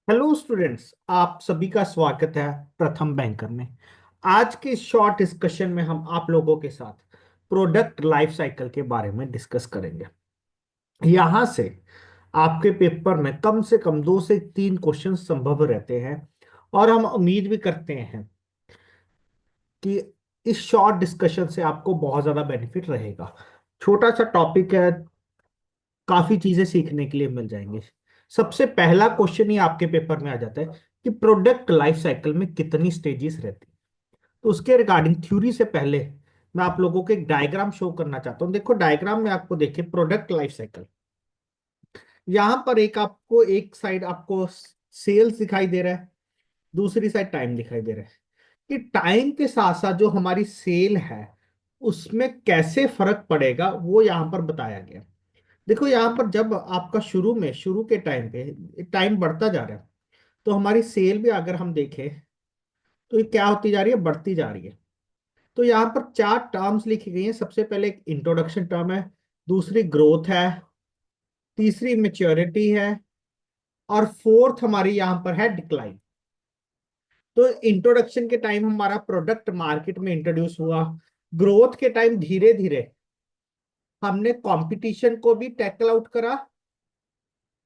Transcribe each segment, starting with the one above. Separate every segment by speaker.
Speaker 1: Hello students, आप सभी का स्वागत है प्रथम बैंकर में। आज के शॉर्ट डिस्कशन में हम आप लोगों के साथ प्रोडक्ट लाइफ साइकिल के बारे में डिस्कस करेंगे। यहां से आपके पेपर में कम से कम 2 से 3 क्वेश्चन संभव रहते हैं और हम उम्मीद भी करते हैं कि इस शॉर्ट डिस्कशन से आपको बहुत ज्यादा बेनिफिट रहेगा। छोटा सा टॉपिक है, काफी चीजें सीखने के लिए मिल जाएंगे। सबसे पहला क्वेश्चन ही आपके पेपर में आ जाता है कि प्रोडक्ट लाइफ साइकिल में कितनी स्टेजेस रहती है। तो उसके रिगार्डिंग थ्योरी से पहले मैं आप लोगों को एक डायग्राम शो करना चाहता हूँ। देखो डायग्राम में आपको देखिए प्रोडक्ट लाइफ साइकिल। यहां पर एक साइड आपको सेल्स दिखाई दे रहा है, दूसरी साइड टाइम दिखाई दे रहा है। कि टाइम के साथ साथ जो हमारी सेल है उसमें कैसे फर्क पड़ेगा वो यहाँ पर बताया गया। देखो यहाँ पर जब आपका शुरू के टाइम पे टाइम बढ़ता जा रहा है तो हमारी सेल भी अगर हम देखें तो ये क्या होती जा रही है, बढ़ती जा रही है। तो यहाँ पर 4 टर्म्स लिखी गई हैं। सबसे पहले एक इंट्रोडक्शन टर्म है, दूसरी ग्रोथ है, तीसरी मेच्योरिटी है और फोर्थ हमारी यहाँ पर है डिक्लाइन। तो इंट्रोडक्शन के टाइम हमारा प्रोडक्ट मार्केट में इंट्रोड्यूस हुआ। ग्रोथ के टाइम धीरे धीरे हमने कंपटीशन को भी टैकल आउट करा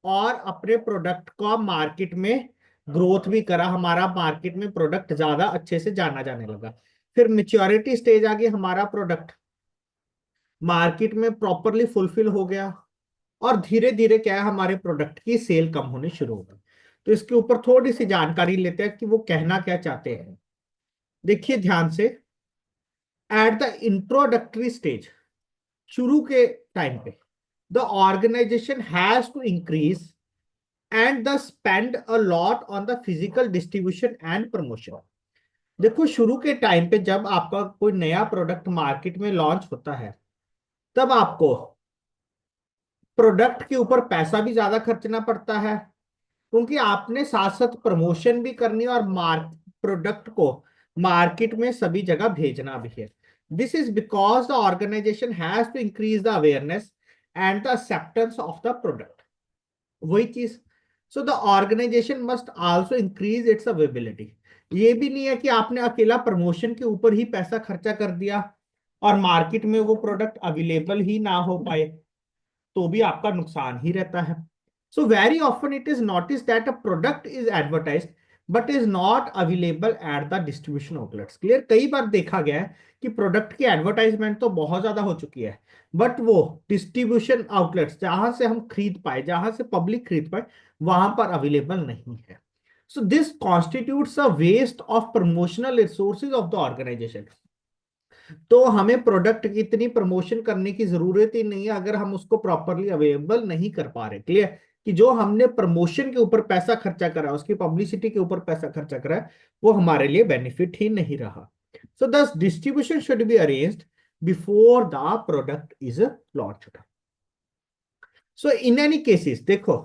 Speaker 1: और अपने प्रोडक्ट का मार्केट में ग्रोथ भी करा। हमारा मार्केट में प्रोडक्ट ज्यादा अच्छे से जाना जाने लगा। फिर मेच्योरिटी स्टेज आ गई, हमारा प्रोडक्ट मार्केट में प्रॉपरली फुलफिल हो गया और धीरे धीरे क्या है, हमारे प्रोडक्ट की सेल कम होनी शुरू हो गई। तो इसके ऊपर थोड़ी सी जानकारी लेते हैं कि वो कहना क्या चाहते हैं। देखिए ध्यान से, एट द इंट्रोडक्टरी स्टेज, शुरू के टाइम पे the organization has to increase and the spend a lot on the physical distribution and promotion. देखो शुरू के टाइम पे जब आपका कोई नया प्रोडक्ट मार्केट में लॉन्च होता है तब आपको प्रोडक्ट के ऊपर पैसा भी ज्यादा खर्चना पड़ता है, क्योंकि आपने साथ साथ प्रमोशन भी करनी है और प्रोडक्ट को मार्केट में सभी जगह भेजना भी है। This is because the organization has to increase the awareness and the acceptance of the product. वही चीज, so the organization must also increase its availability. ये भी नहीं है कि आपने अकेला प्रमोशन के ऊपर ही पैसा खर्चा कर दिया और मार्केट में वो प्रोडक्ट अवेलेबल ही ना हो पाए तो भी आपका नुकसान ही रहता है। So very often it is notice that a product is advertised but is not available at the distribution outlets. Clear, कई बार देखा गया है कि प्रोडक्ट की एडवर्टाइजमेंट तो बहुत ज्यादा हो चुकी है बट वो डिस्ट्रीब्यूशन आउटलेट्स जहां से हम खरीद पाए, जहां से पब्लिक खरीद पाए, वहां पर अवेलेबल नहीं है। So this constitutes a waste of promotional resources of the organization. तो हमें प्रोडक्ट की इतनी प्रमोशन करने की जरूरत ही नहीं है अगर हम उसको प्रॉपरली अवेलेबल नहीं कर पा रहे। क्लियर, कि जो हमने प्रमोशन के ऊपर पैसा खर्चा करा, उसकी पब्लिसिटी के ऊपर पैसा खर्चा करा है, वो हमारे लिए बेनिफिट ही नहीं रहा। सो दस distribution should be arranged before the product is launched. So in any cases देखो,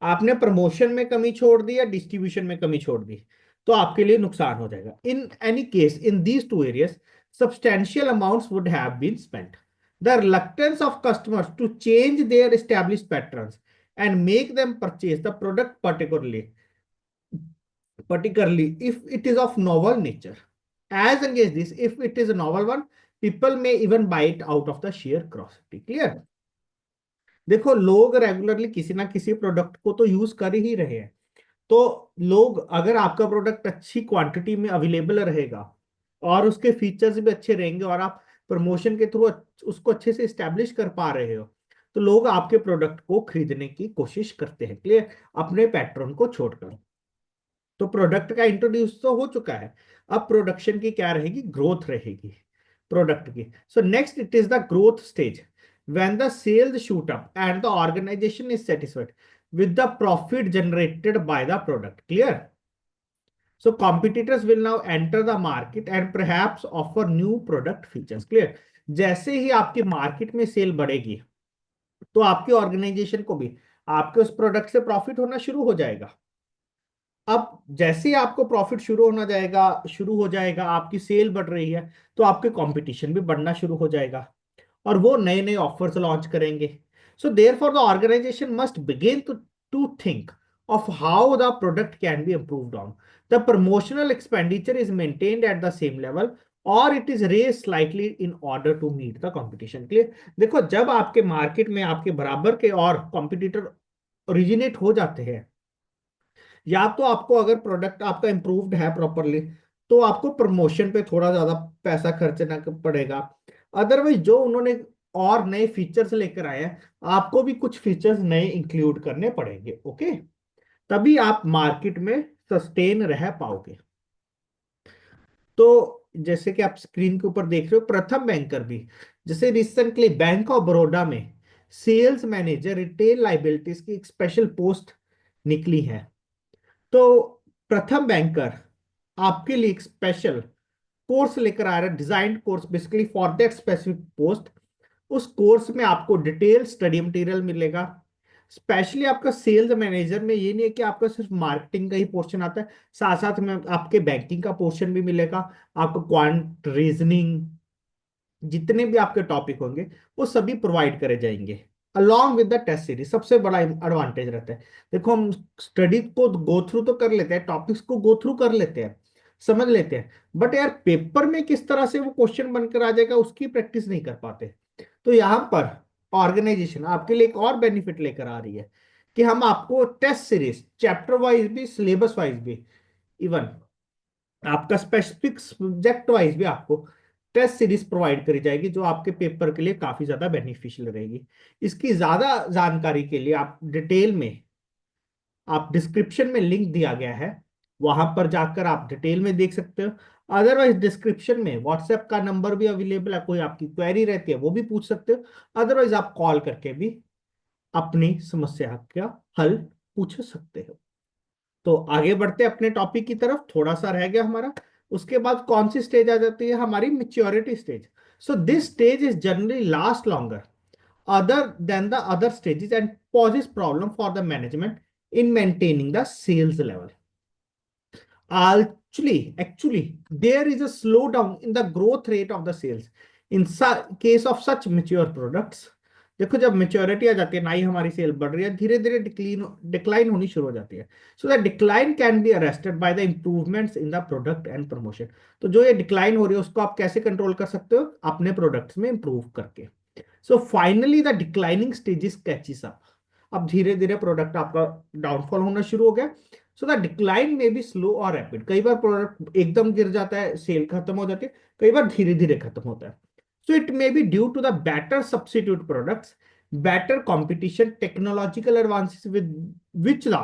Speaker 1: आपने प्रमोशन में कमी छोड़ दी या डिस्ट्रीब्यूशन में कमी छोड़ दी तो आपके लिए नुकसान हो जाएगा। In any case in these two areas substantial amounts would have been spent. The reluctance of customers to change their established patterns and make them purchase the product particularly if it is of novel nature. As against this, if it is a novel one, people may even buy it out of the sheer curiosity. Clear? देखो लोग regularly किसी ना किसी product को तो use कर ही रहे हैं। तो लोग, अगर आपका प्रोडक्ट अच्छी क्वांटिटी में अवेलेबल रहेगा और उसके फीचर्स भी अच्छे रहेंगे और आप प्रमोशन के थ्रू उसको अच्छे से स्टैब्लिश कर पा रहे हो, तो लोग आपके प्रोडक्ट को खरीदने की कोशिश करते हैं। क्लियर, अपने पैटर्न को छोड़कर। तो प्रोडक्ट का इंट्रोड्यूस तो हो चुका है, अब प्रोडक्शन की क्या रहेगी, ग्रोथ रहेगी प्रोडक्ट की। So next it is the growth stage when the sales shoot up and the organization is satisfied with the profit generated by the product. Clear? So competitors will now enter the market and perhaps offer new product features. Clear? जैसे ही आपकी market में cell बढ़ेगी तो आपकी organisation को भी आपके उस प्रोडक्ट से प्रॉफिट होना शुरू हो जाएगा। अब जैसे ही आपको प्रॉफिट शुरू हो जाएगा, आपकी सेल बढ़ रही है तो आपके कंपटीशन भी बढ़ना शुरू हो जाएगा और वो नए नए ऑफर्स लॉन्च करेंगे। So therefore the organization must begin to think of how the product can be improved on. The promotional expenditure is maintained at the same level or it is raised slightly in order to meet the competition. Clear? देखो, जब आपके market में आपके बराबर के और competitor originate हो जाते हैं, या तो आपको अगर प्रोडक्ट आपका इंप्रूव्ड है प्रॉपरली तो आपको प्रमोशन पे थोड़ा ज्यादा पैसा खर्चना पड़ेगा। अदरवाइज जो उन्होंने और नए फीचर्स लेकर आए हैं, आपको भी कुछ फीचर्स नए इंक्लूड करने पड़ेंगे। ओके, तभी आप मार्केट में सस्टेन रह पाओगे। तो जैसे कि आप स्क्रीन के ऊपर देख रहे हो, प्रथम बैंकर भी, जैसे रिसेंटली बैंक ऑफ बड़ौदा में सेल्स मैनेजर रिटेल लाइबिलिटीज की एक स्पेशल पोस्ट निकली है। तो प्रथम बैंकर आपके लिए एक स्पेशल कोर्स लेकर आ रहा है, designed course basically for that specific post. उस कोर्स में आपको डिटेल स्टडी मटेरियल मिलेगा। स्पेशली आपका सेल्स मैनेजर में ये नहीं है कि आपका सिर्फ मार्केटिंग का ही पोर्शन आता है, साथ साथ में आपके बैंकिंग का पोर्शन भी मिलेगा। आपको क्वांट रीजनिंग, जितने भी आपके टॉपिक होंगे वो सभी प्रोवाइड करे जाएंगे along with the test series. सबसे बड़ा एडवांटेज रहता है, देखो हम स्टडी को गो थ्रू तो कर लेते हैं, टॉपिक्स को गो थ्रू कर लेते हैं, समझ लेते हैं, बट यार पेपर में किस तरह से वो क्वेश्चन बनकर आ जाएगा उसकी प्रैक्टिस नहीं कर पाते। तो यहाँ पर ऑर्गेनाइजेशन आपके लिए एक और बेनिफिट लेकर आ रही है कि हम आपको टेस्ट सीरीज चैप्टर वाइज भी, सिलेबस वाइज भी, इवन आपका स्पेसिफिक सब्जेक्ट वाइज भी आपको टेस्ट सीरीज प्रोवाइड करी जाएगी, जो आपके पेपर के लिए काफी ज्यादा बेनिफिशियल रहेगी। इसकी ज्यादा जानकारी के लिए आप डिटेल में, आप डिस्क्रिप्शन में लिंक दिया गया है, वहां पर जाकर आप डिटेल में देख सकते हो। अदरवाइज डिस्क्रिप्शन में व्हाट्सएप का नंबर भी अवेलेबल है, कोई आपकी क्वेरी रहती है वो भी पूछ सकते हो। अदरवाइज आप कॉल करके भी अपनी समस्या का हल पूछ सकते हो। तो आगे बढ़ते हैं अपने टॉपिक की तरफ, थोड़ा सा रह गया हमारा। उसके बाद कौन सी स्टेज आ जाती है? हमारी maturity stage. So this stage is generally last longer other than the other stages and poses problem for the management in maintaining the sales level. Actually, there is a slowdown in the growth rate of the sales in case of such mature products. देखो, जब maturity आ जाती है ना ही हमारी cell बढ़ रही है, धीरे धीरे डिक्लाइन होनी शुरू हो जाती है। So the decline can be arrested by the improvements in the product and promotion. तो जो ये डिक्लाइन हो रही है उसको आप कैसे कंट्रोल कर सकते हो? अपने प्रोडक्ट्स में इंप्रूव करके। So finally the declining stages catches up. अब धीरे धीरे प्रोडक्ट आपका डाउनफॉल होना शुरू हो गया। सो द डिक्लाइन में बी स्लो और रैपिड। कई बार प्रोडक्ट एकदम गिर जाता है, सेल खत्म हो जाती है, कई बार धीरे धीरे खत्म होता है। So it may be due to the better substitute products, better competition, technological advances with which the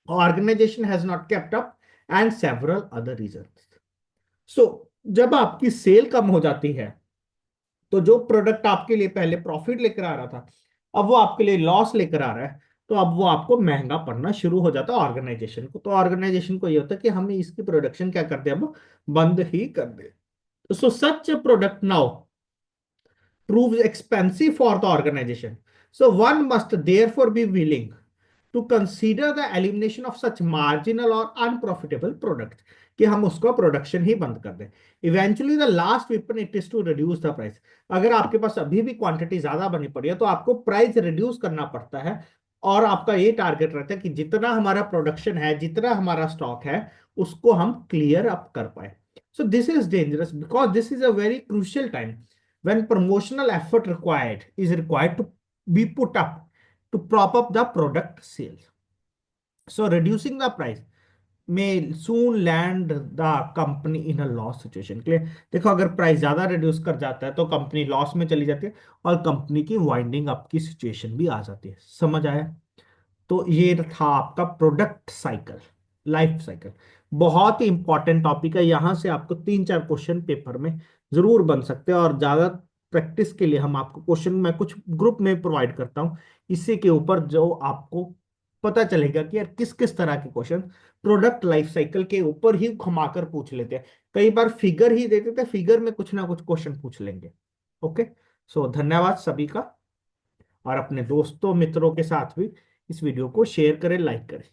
Speaker 1: organization has not kept up, and several other reasons. So जब आपकी सेल कम हो जाती है तो जो प्रोडक्ट आपके लिए पहले प्रॉफिट लेकर आ रहा था, अब वो आपके लिए लॉस लेकर आ रहा है, तो अब वो आपको महंगा पड़ना शुरू हो जाता है ऑर्गेनाइजेशन को। तो ऑर्गेनाइजेशन को ये होता है कि हमें इसकी प्रोडक्शन क्या कर दे, अब बंद ही कर दे। So such product now proves expensive for the organization. So one must therefore be willing to consider the elimination of such marginal or unprofitable products, कि हम उसका प्रोडक्शन ही बंद कर दें। Eventually the last weapon it is to reduce the price. अगर आपके पास अभी भी क्वांटिटी ज्यादा बनी पड़ी है तो आपको प्राइस रिड्यूस करना पड़ता है, और आपका ये टारगेट रहता है कि जितना हमारा प्रोडक्शन है, जितना हमारा स्टॉक है, उसको हम क्लियर अप कर पाए। So this is dangerous because this is a very crucial time when promotional effort required is required to be put up to prop up the product sales. So reducing the price may soon land the company in a loss situation. Clear? देखो, अगर price ज्यादा reduce कर जाता है तो company loss में चली जाती है और कंपनी की वाइंडिंग अप की सिचुएशन भी आ जाती है। समझ आया? तो ये था आपका प्रोडक्ट साइकिल, लाइफ साइकिल। बहुत ही इंपॉर्टेंट टॉपिक है, यहां से आपको 3-4 क्वेश्चन पेपर में जरूर बन सकते हैं। और ज्यादा प्रैक्टिस के लिए हम आपको क्वेश्चन मैं कुछ ग्रुप में प्रोवाइड करता हूं, इसी के ऊपर जो आपको पता चलेगा कि यार किस किस तरह के क्वेश्चन प्रोडक्ट लाइफ साइकिल के ऊपर ही घुमाकर पूछ लेते हैं। कई बार फिगर ही देते थे, फिगर में कुछ ना कुछ क्वेश्चन पूछ लेंगे। ओके, सो धन्यवाद सभी का, और अपने दोस्तों मित्रों के साथ भी इस वीडियो को शेयर करें, लाइक करें।